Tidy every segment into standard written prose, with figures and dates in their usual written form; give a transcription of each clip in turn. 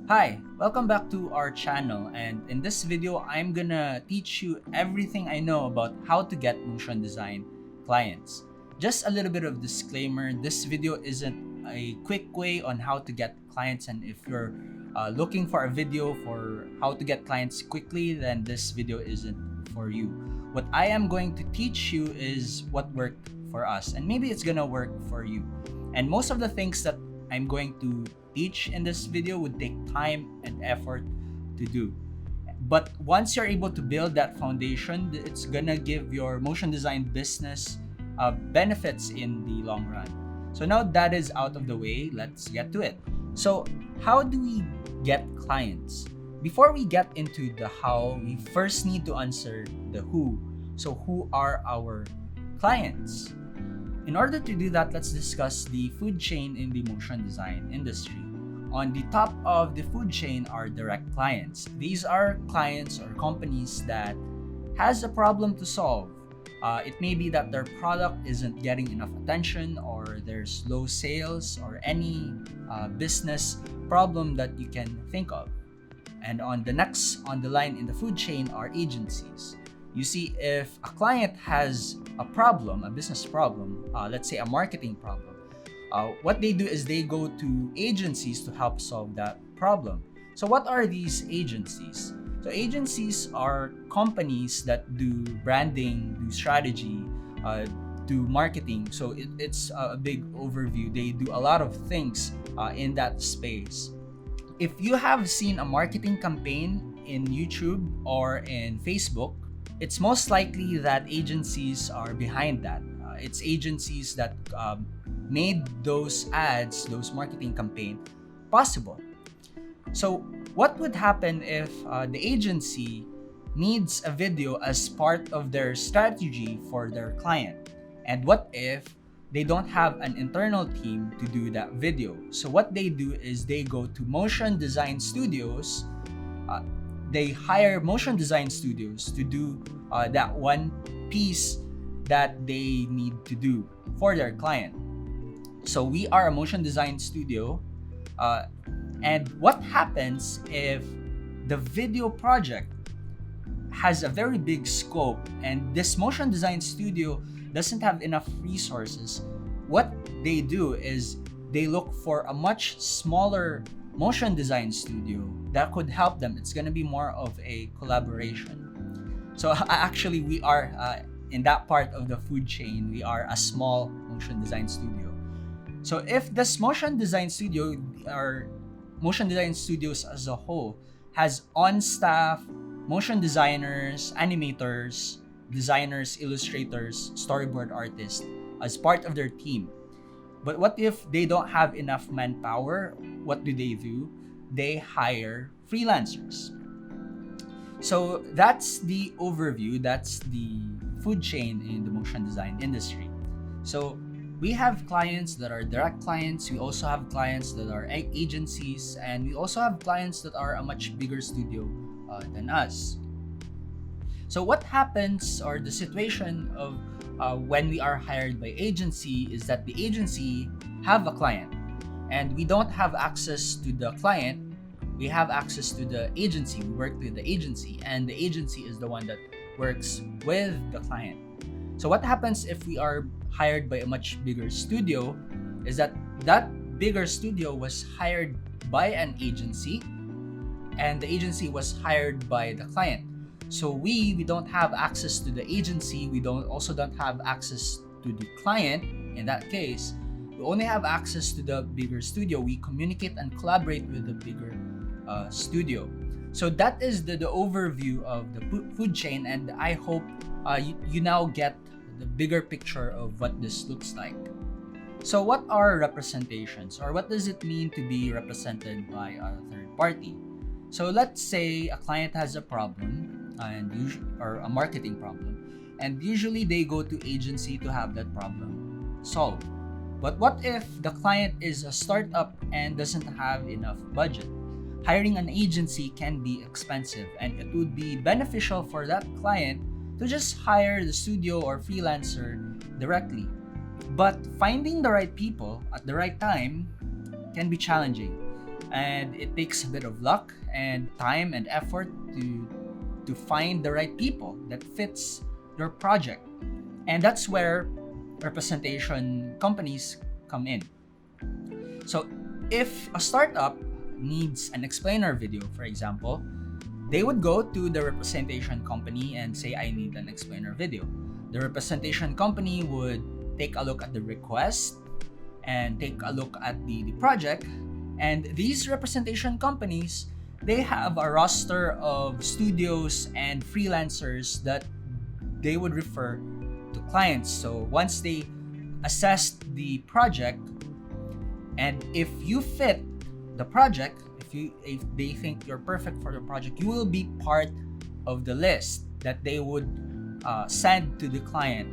Hi, welcome back to our channel, and in this video I'm gonna teach you everything I know about how to get motion design clients. Just a little bit of disclaimer, this video isn't a quick way on how to get clients, and if you're looking for a video for how to get clients quickly, then this video isn't for you. What I am going to teach you is what worked for us, and maybe it's gonna work for you. And most of the things that I'm going to teach in this video would take time and effort to do. But once you're able to build that foundation, it's gonna give your motion design business benefits in the long run. So now that is out of the way, let's get to it. So, how do we get clients? Before we get into the how, we first need to answer the who. So, who are our clients? In order to do that, let's discuss the food chain in the motion design industry. On the top of the food chain are direct clients. These are clients or companies that has a problem to solve. It may be that their product isn't getting enough attention, or there's low sales, or any business problem that you can think of. And on the line in the food chain are agencies. You see, if a client has a problem, a business problem, let's say a marketing problem, what they do is they go to agencies to help solve that problem. So what are these agencies? So agencies are companies that do branding, do strategy, do marketing. So it's a big overview. They do a lot of things in that space. If you have seen a marketing campaign in YouTube or in Facebook, it's most likely that agencies are behind that. It's agencies that made those ads, those marketing campaign possible. So what would happen if the agency needs a video as part of their strategy for their client? And what if they don't have an internal team to do that video? So what they do is they go to motion design studios. They hire motion design studios to do that one piece that they need to do for their client. So we are a motion design studio, and what happens if the video project has a very big scope and this motion design studio doesn't have enough resources? What they do is they look for a much smaller motion design studio that could help them. It's going to be more of a collaboration. So actually, we are in that part of the food chain. We are a small motion design studio. So if this motion design studio, or motion design studios as a whole, has on-staff motion designers, animators, designers, illustrators, storyboard artists as part of their team. But what if they don't have enough manpower? What do? They hire freelancers. So that's the overview. That's the food chain in the motion design industry. So we have clients that are direct clients. We also have clients that are agencies, and we also have clients that are a much bigger studio than us. So what happens, or the situation of when we are hired by agency, is that the agency have a client and we don't have access to the client. We have access to the agency. We work with the agency, and the agency is the one that works with the client. So what happens if we are hired by a much bigger studio is that bigger studio was hired by an agency, and the agency was hired by the client. So we don't have access to the agency. We don't have access to the client. In that case, we only have access to the bigger studio. We communicate and collaborate with the bigger studio. So that is the overview of the food chain, and I hope you now get the bigger picture of what this looks like. So what are representations, or what does it mean to be represented by a third party? So let's say a client has a problem, or a marketing problem, and usually they go to agency to have that problem solved. But what if the client is a startup and doesn't have enough budget? Hiring an agency can be expensive, and it would be beneficial for that client to just hire the studio or freelancer directly. But finding the right people at the right time can be challenging. and it takes a bit of luck and time and effort to find the right people that fits your project. And that's where representation companies come in. So if a startup needs an explainer video, for example, they would go to the representation company and say, I need an explainer video. The representation company would take a look at the request and take a look at the project. And these representation companies, they have a roster of studios and freelancers that they would refer to clients. So once they assess the project, and if you fit the project, if they think you're perfect for the project, you will be part of the list that they would send to the client,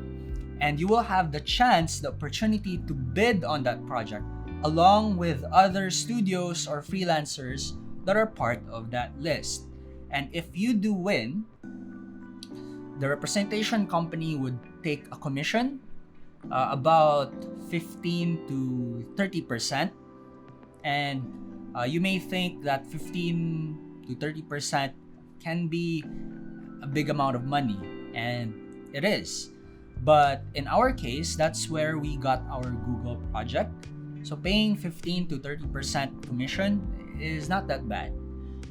and you will have the chance, the opportunity to bid on that project along with other studios or freelancers that are part of that list. And if you do win, the representation company would take a commission, about 15 to 30%. And you may think that 15 to 30% can be a big amount of money, and it is. But in our case, that's where we got our Google project. So paying 15 to 30% commission is not that bad.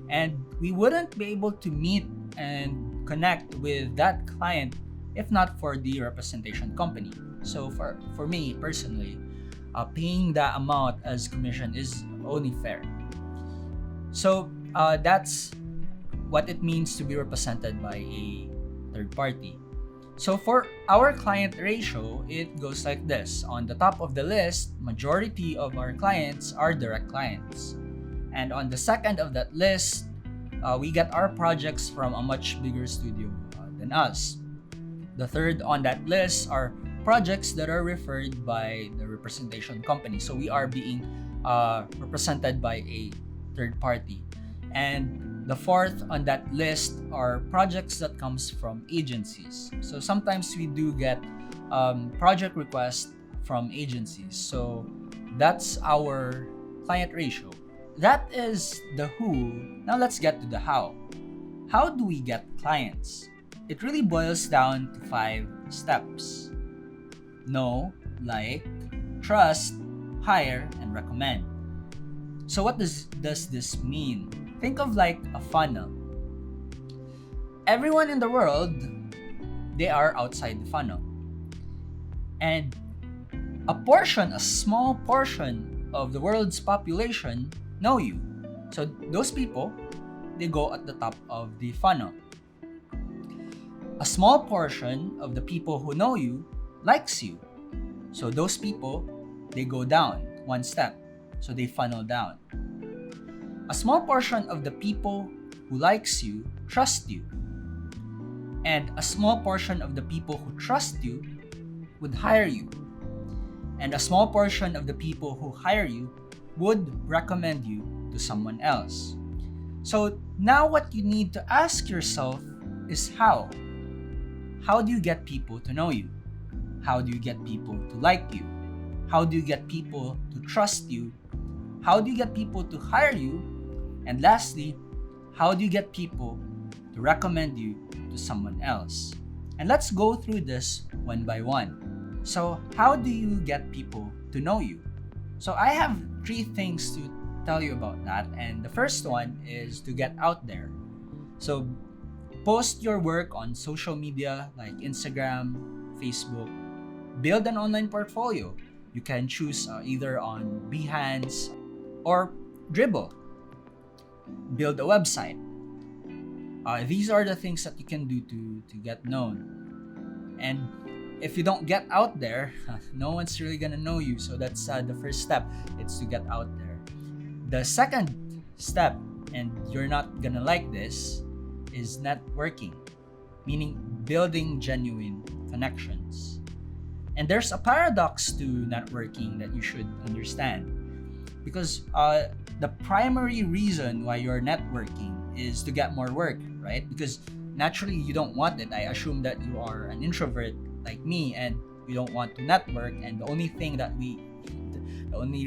And we wouldn't be able to meet and connect with that client if not for the representation company. So for me personally, paying that amount as commission is only fair. So that's what it means to be represented by a third party. So for our client ratio, it goes like this. On the top of the list, majority of our clients are direct clients. And on the second of that list, we get our projects from a much bigger studio than us. The third on that list are projects that are referred by the representation company. So we are being represented by a third party. And the fourth on that list are projects that comes from agencies. So sometimes we do get project requests from agencies. So that's our client ratio. That is the who. Now let's get to the how. How do we get clients? It really boils down to 5 steps. Know, like, trust, hire, and recommend. So what does this mean? Think of like a funnel. Everyone in the world, they are outside the funnel. And a small portion of the world's population know you. So those people, they go at the top of the funnel. A small portion of the people who know you likes you. So those people, they go down one step. So they funnel down. A small portion of the people who likes you trust you. And a small portion of the people who trust you would hire you. And a small portion of the people who hire you would recommend you to someone else. So now what you need to ask yourself is how? How do you get people to know you? How do you get people to like you? How do you get people to trust you? How do you get people to hire you? And lastly, how do you get people to recommend you to someone else? And let's go through this one by one. So how do you get people to know you? So I have 3 things to tell you about that. And the first one is to get out there. So post your work on social media like Instagram, Facebook. Build an online portfolio. You can choose either on Behance or Dribbble. Build a website. These are the things that you can do to get known. And if you don't get out there, no one's really gonna know you. So that's the first step. It's to get out there. The second step, and you're not gonna like this, is networking, meaning building genuine connections. And there's a paradox to networking that you should understand, because the primary reason why you're networking is to get more work, right? Because naturally you don't want it. I assume that you are an introvert like me and we don't want to network, and the only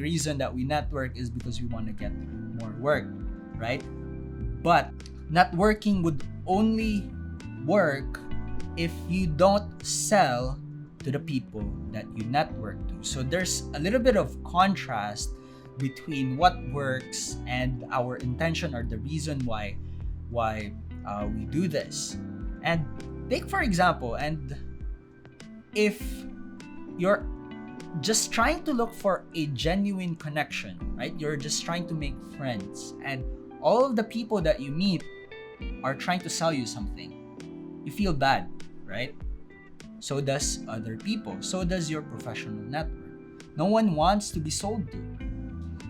reason that we network is because we want to get more work, right? But networking would only work if you don't sell to the people that you network to. So there's a little bit of contrast between what works and our intention, or the reason why we do this. And take for example, and if you're just trying to look for a genuine connection, right? You're just trying to make friends, and all of the people that you meet are trying to sell you something. You feel bad, right? So does other people. So does your professional network. No one wants to be sold to.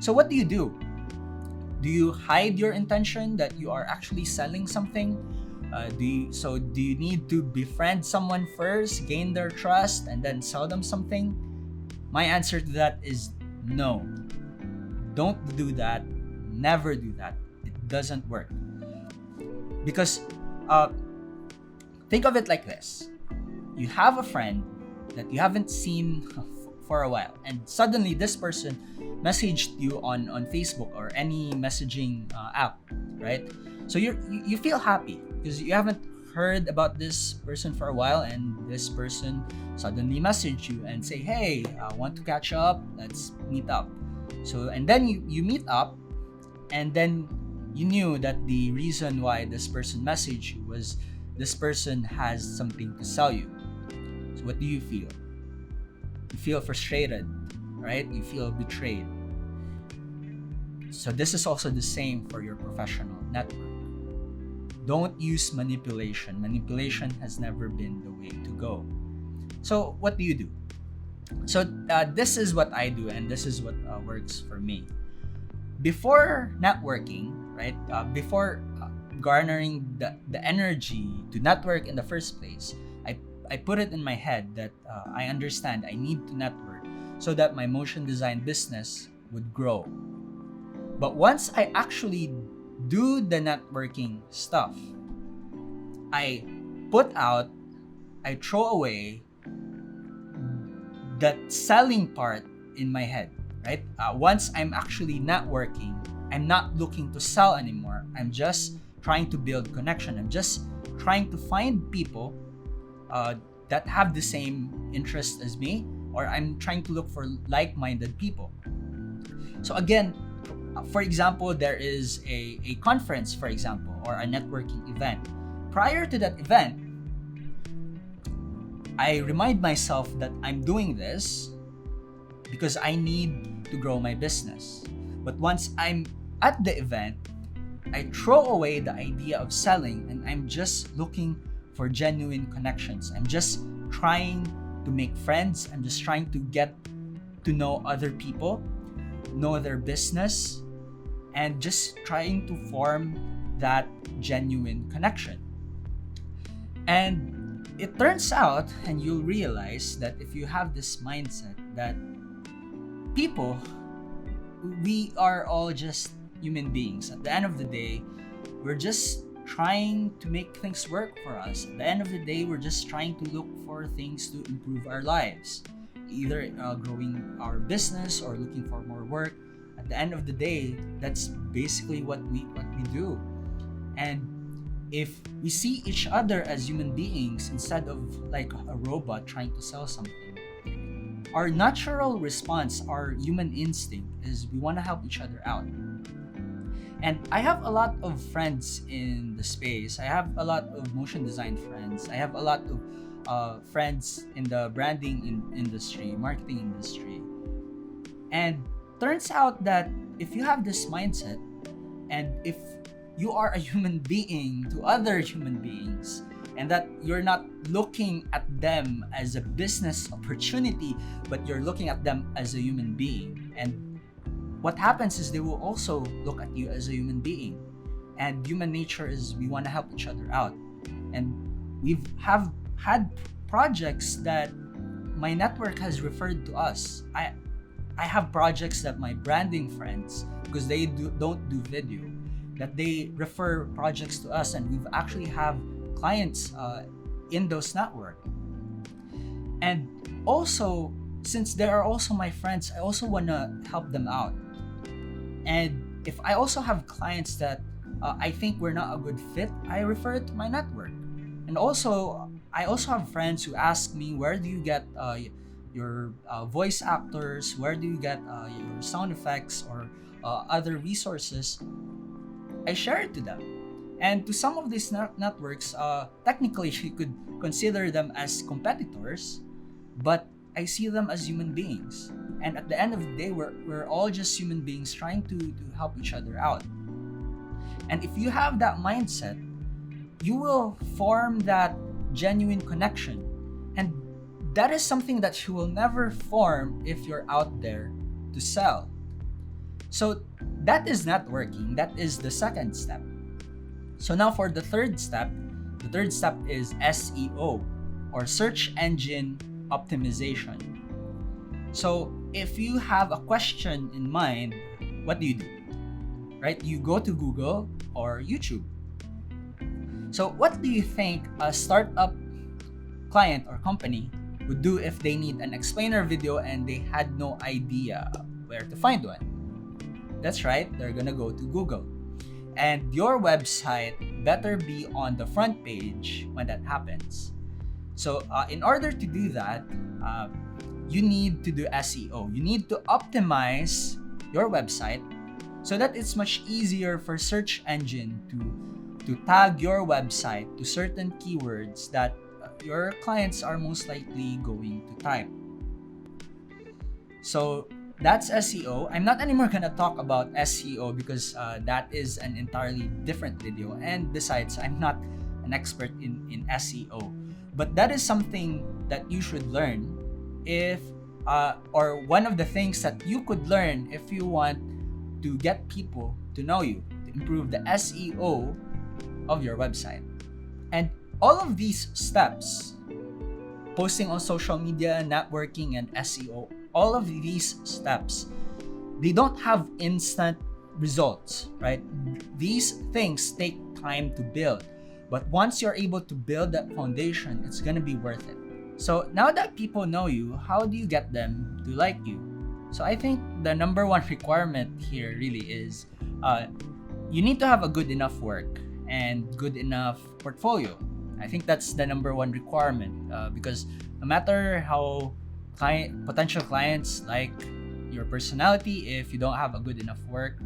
So what do? Do you hide your intention that you are actually selling something? Do you need to befriend someone first, gain their trust, and then sell them something? My answer to that is no. Don't do that. Never do that. It doesn't work. Because think of it like this. You have a friend that you haven't seen for a while, and suddenly this person messaged you on Facebook or any messaging app, right? So you feel happy because you haven't heard about this person for a while, and this person suddenly messaged you and say, hey, I want to catch up, let's meet up. So, and then you meet up, and then you knew that the reason why this person messaged you was this person has something to sell you. So what do you feel? You feel frustrated, right? You feel betrayed. So this is also the same for your professional network. Don't use manipulation. Manipulation has never been the way to go. So what do you do? So this is what I do, and this is what works for me. Before networking, right? Before garnering the energy to network in the first place, I put it in my head that I understand I need to network so that my motion design business would grow. But once I actually do the networking stuff, I throw away that selling part in my head, right? Once I'm actually networking, I'm not looking to sell anymore. I'm just trying to build connection. I'm just trying to find people that have the same interest as me, or I'm trying to look for like-minded people. So again, for example, there is a conference, for example, or a networking event. Prior to that event, I remind myself that I'm doing this because I need to grow my business. But once I'm at the event, I throw away the idea of selling, and I'm just looking for genuine connections. I'm just trying to make friends. I'm just trying to get to know other people, know their business, and just trying to form that genuine connection. And it turns out, and you'll realize that if you have this mindset that people, we are all just human beings. At the end of the day, we're just trying to make things work for us. At the end of the day, we're just trying to look for things to improve our lives, either growing our business or looking for more work. At the end of the day, that's basically what we do. And if we see each other as human beings instead of like a robot trying to sell something, our natural response, our human instinct is we want to help each other out. And I have a lot of friends in the space. I have a lot of motion design friends. I have a lot of friends in the branding industry, marketing industry. And turns out that if you have this mindset, and if you are a human being to other human beings, and that you're not looking at them as a business opportunity, but you're looking at them as a human being. And what happens is they will also look at you as a human being. And human nature is we want to help each other out. And we've have had projects that my network has referred to us. I have projects that my branding friends, because they don't do video, that they refer projects to us, and we've actually have clients in those network. And also, since they are also my friends, I also want to help them out. And if I also have clients that I think we're not a good fit, I refer it to my network. And also, I also have friends who ask me, where do you get your voice actors? Where do you get your sound effects or other resources? I share it to them. And to some of these networks, technically you could consider them as competitors, but I see them as human beings. And at the end of the day, we're all just human beings trying to help each other out. And if you have that mindset, you will form that genuine connection. And that is something that you will never form if you're out there to sell. So that is networking. That is the second step. So now for the third step is SEO, or search engine optimization. So if you have a question in mind, what do? Right? You go to Google or YouTube. So what do you think a startup client or company would do if they need an explainer video and they had no idea where to find one? That's right, they're gonna go to Google. And your website better be on the front page when that happens. So in order to do that, you need to do SEO. You need to optimize your website so that it's much easier for search engine to tag your website to certain keywords that your clients are most likely going to type. So that's SEO. I'm not anymore gonna talk about SEO because that is an entirely different video. And besides, I'm not an expert in SEO. But that is something that you should learn if, or one of the things that you could learn if you want to get people to know you, to improve the SEO of your website. And all of these steps, posting on social media, networking, and SEO, all of these steps, they don't have instant results, right? These things take time to build. But once you're able to build that foundation, it's gonna be worth it. So now that people know you, how do you get them to like you? So I think the number one requirement here really is you need to have a good enough work and good enough portfolio. I think that's the number one requirement because no matter how potential clients like your personality, if you don't have a good enough work,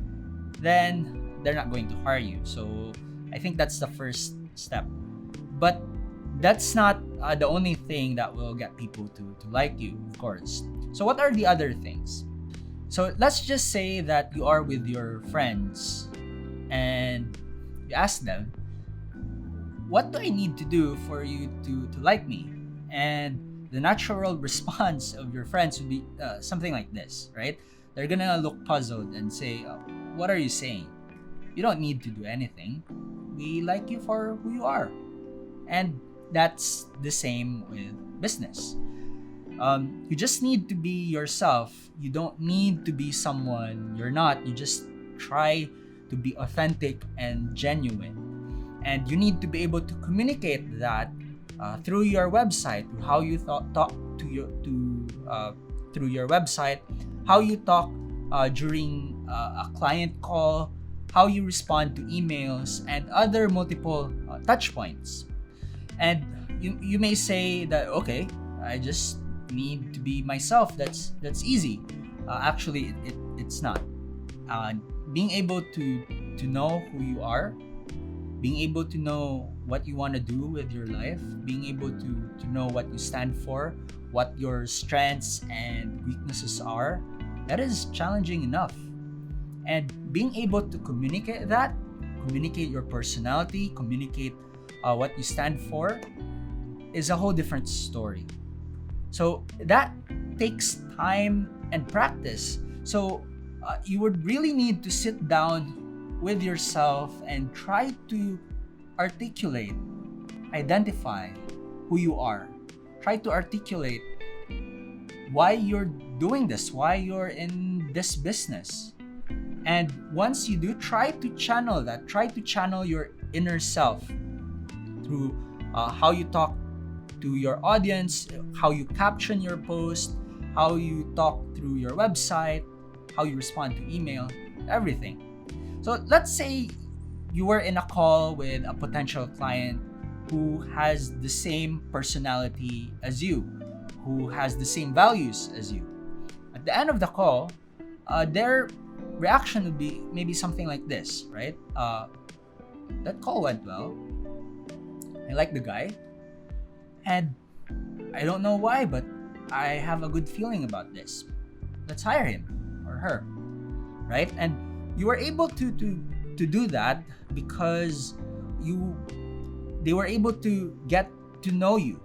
then they're not going to hire you. So I think that's the first step. But that's not the only thing that will get people to like you, of course. So what are the other things? So let's just say that you are with your friends and you ask them, what do I need to do for you to like me? And the natural response of your friends would be something like this, right? They're gonna look puzzled and say, what are you saying? You don't need to do anything. We like you for who you are. And that's the same with business. You just need to be yourself. You don't need to be someone you're not. You just try to be authentic and genuine. And you need to be able to communicate that through your website, how you talk to your through your website, how you talk during a client call, how you respond to emails, and other multiple touch points. And you may say that, okay, I just need to be myself. That's easy. Actually, it's not. Being able to know who you are, being able to know what you want to do with your life, being able to know what you stand for, what your strengths and weaknesses are, that is challenging enough. And being able to communicate that, communicate your personality, communicate what you stand for, is a whole different story. So that takes time and practice. So you would really need to sit down with yourself and try to articulate, identify who you are. Try to articulate why you're doing this, why you're in this business. And once you do, try to channel that. Try to channel your inner self through how you talk to your audience, how you caption your post, how you talk through your website, how you respond to email, everything. So let's say you were in a call with a potential client who has the same personality as you, who has the same values as you. At the end of the call, their reaction would be maybe something like this, right? That call went well. I like the guy, and I don't know why, but I have a good feeling about this. Let's hire him or her, right? And you were able to do that because they were able to get to know you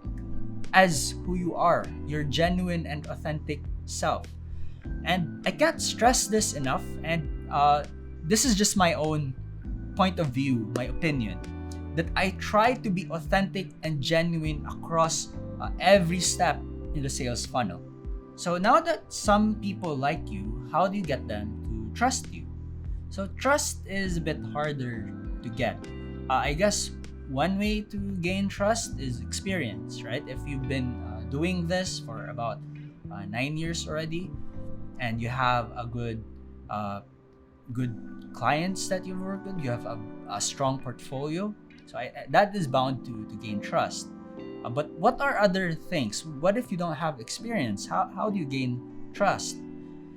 as who you are, your genuine and authentic self. And I can't stress this enough, and this is just my own point of view, my opinion, that I try to be authentic and genuine across every step in the sales funnel. So now that some people like you, how do you get them to trust you? So trust is a bit harder to get. I guess one way to gain trust is experience, right? If you've been doing this for about 9 years already, and you have a good clients that you've worked with, you have a strong portfolio, so that is bound to gain trust. But what are other things? What if you don't have experience? How do you gain trust?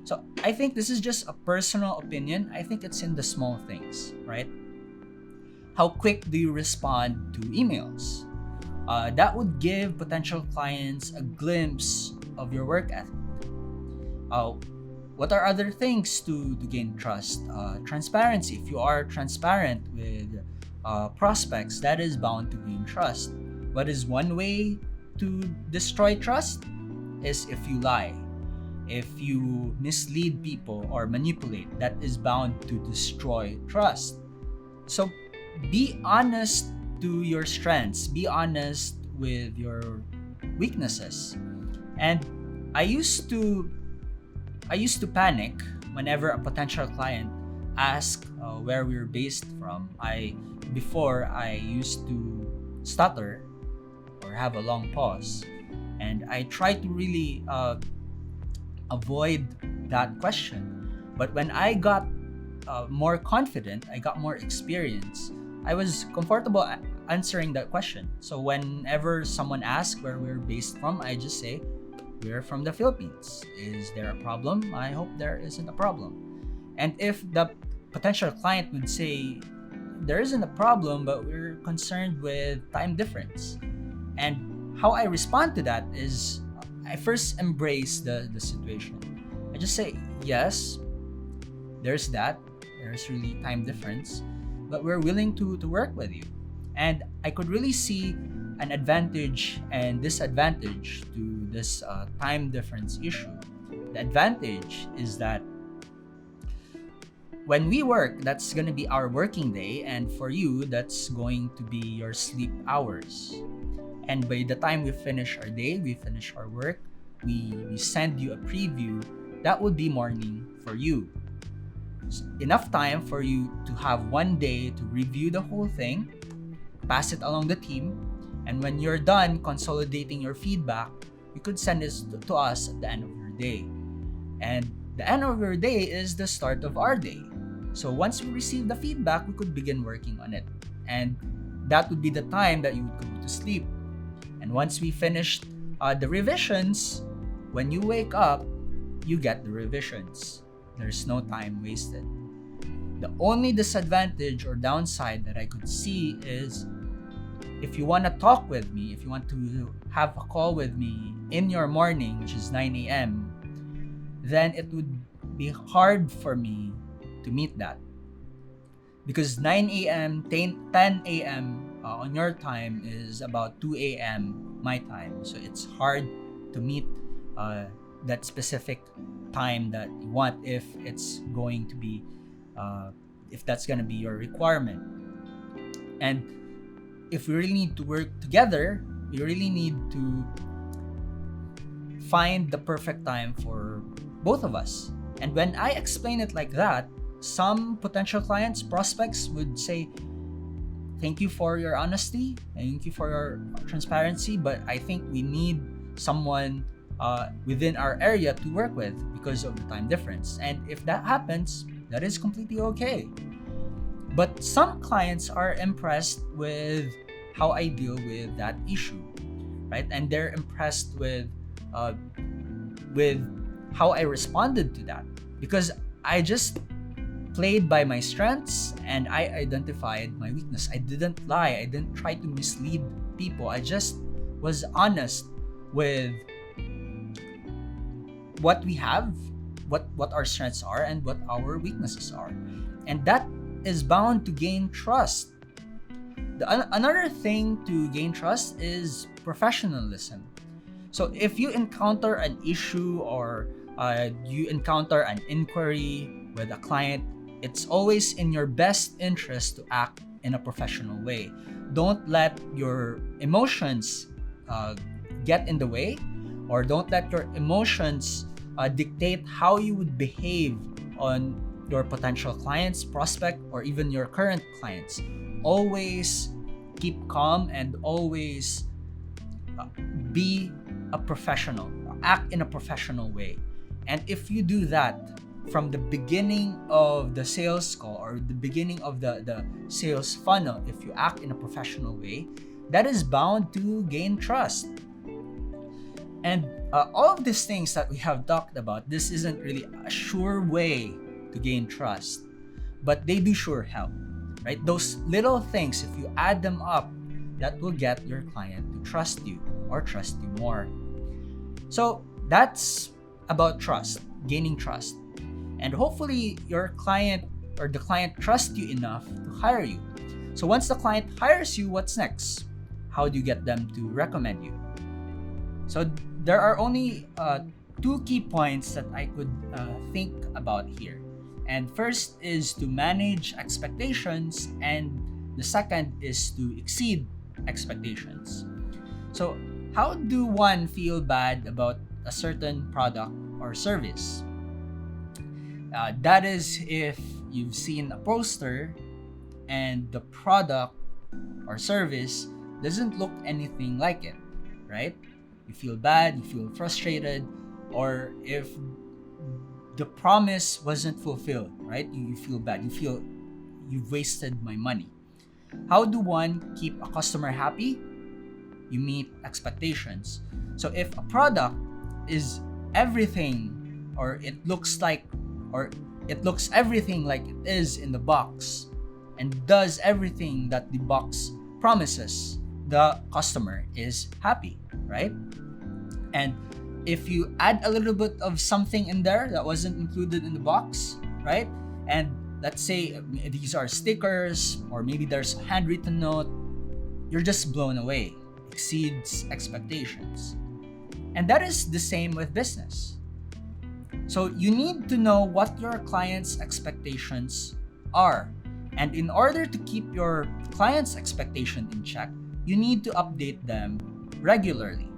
So I think this is just a personal opinion. I think it's in the small things, right? How quick do you respond to emails? That would give potential clients a glimpse of your work ethic. What are other things to gain trust? Transparency. If you are transparent with prospects, that is bound to gain trust. What is one way to destroy trust? Is if you lie. If you mislead people or manipulate, that is bound to destroy trust. So be honest to your strengths. Be honest with your weaknesses. And I used to panic whenever a potential client asked where we were based from. Before I used to stutter or have a long pause, and I tried to really avoid that question. But when I got more confident, I got more experience, I was comfortable answering that question. So whenever someone asks where we're based from, I just say, we're from the Philippines. Is there a problem? I hope there isn't a problem. And if the potential client would say, there isn't a problem, but we're concerned with time difference. And how I respond to that is, I first embrace the situation. I just say, yes, there's really time difference, but we're willing to work with you. And I could really see an advantage and disadvantage to this time difference issue. The advantage is that when we work, that's going to be our working day, and for you, that's going to be your sleep hours. And by the time we finish our day, we finish our work, we send you a preview, that would be morning for you. Enough time for you to have one day to review the whole thing, pass it along the team, and when you're done consolidating your feedback, you could send this to us at the end of your day. And the end of your day is the start of our day. So once we receive the feedback, we could begin working on it. And that would be the time that you would go to sleep. And once we finished the revisions, when you wake up, you get the revisions. There's no time wasted. The only disadvantage or downside that I could see is, if you want to talk with me, if you want to have a call with me in your morning, which is 9 a.m., then it would be hard for me to meet that. Because 9 a.m., 10 a.m. On your time is about 2 a.m. my time. So it's hard to meet that specific time that you want if it's going to be, if that's going to be your requirement. And if we really need to work together, we really need to find the perfect time for both of us. And when I explain it like that, some potential clients, prospects would say, thank you for your honesty, thank you for your transparency, but I think we need someone within our area to work with because of the time difference. And if that happens, that is completely okay. But some clients are impressed with how I deal with that issue, right? And they're impressed uh, with how I responded to that, because I just played by my strengths and I identified my weakness. I didn't lie. I didn't try to mislead people. I just was honest with what we have, what our strengths are, and what our weaknesses are. And that is bound to gain trust. Another thing to gain trust is professionalism. So if you encounter an issue or you encounter an inquiry with a client, it's always in your best interest to act in a professional way. Don't let your emotions get in the way, or don't let your emotions dictate how you would behave on your potential clients, prospect, or even your current clients. Always keep calm and always be a professional. Act in a professional way. And if you do that from the beginning of the sales call or the beginning of the sales funnel, if you act in a professional way, that is bound to gain trust. And all of these things that we have talked about, this isn't really a sure way to gain trust, but they do sure help, right? Those little things, if you add them up, that will get your client to trust you or trust you more. So that's about trust, gaining trust. And hopefully your client or the client trusts you enough to hire you. So once the client hires you, what's next? How do you get them to recommend you? So there are only two key points that I could think about here. And first is to manage expectations, and the second is to exceed expectations. So how do one feel bad about a certain product or service? That is if you've seen a poster and the product or service doesn't look anything like it, right? You feel bad, you feel frustrated, or if the promise wasn't fulfilled, right? You feel bad, you feel you've wasted my money. How do one keep a customer happy? You meet expectations. So if a product is everything, or it looks everything like it is in the box and does everything that the box promises, the customer is happy, right? And if you add a little bit of something in there that wasn't included in the box, right? And let's say these are stickers, or maybe there's a handwritten note, you're just blown away. Exceeds expectations. And that is the same with business. So you need to know what your clients' expectations are. And in order to keep your clients' expectation in check, you need to update them regularly.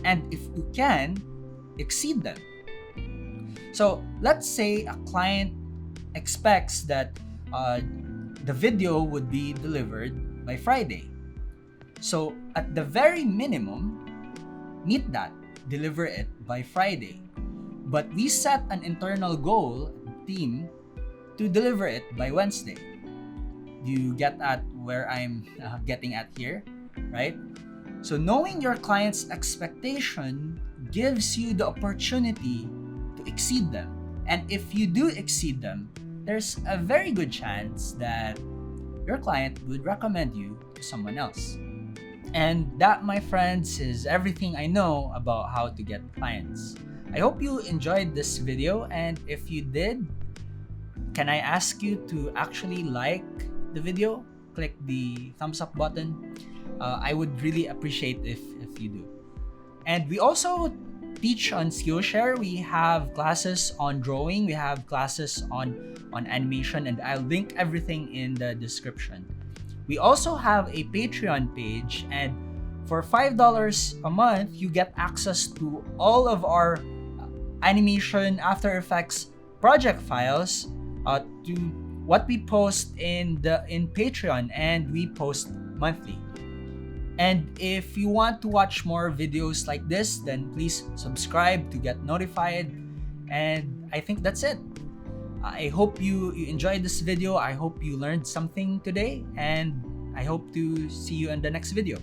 And if you can, exceed them. So let's say a client expects that the video would be delivered by Friday. So at the very minimum, meet that, deliver it by Friday. But we set an internal goal, team, to deliver it by Wednesday. Do you get at where I'm getting at here, right? So knowing your client's expectation gives you the opportunity to exceed them. And if you do exceed them, there's a very good chance that your client would recommend you to someone else. And that, my friends, is everything I know about how to get clients. I hope you enjoyed this video, and if you did, can I ask you to actually like the video? Click the thumbs up button. I would really appreciate if you do. And we also teach on Skillshare. We have classes on drawing, we have classes on animation, and I'll link everything in the description. We also have a Patreon page, and for $5 a month, you get access to all of our animation, After Effects project files, to what we post in Patreon, and we post monthly. And if you want to watch more videos like this, then please subscribe to get notified. And I think that's it. I hope you enjoyed this video. I hope you learned something today, and I hope to see you in the next video.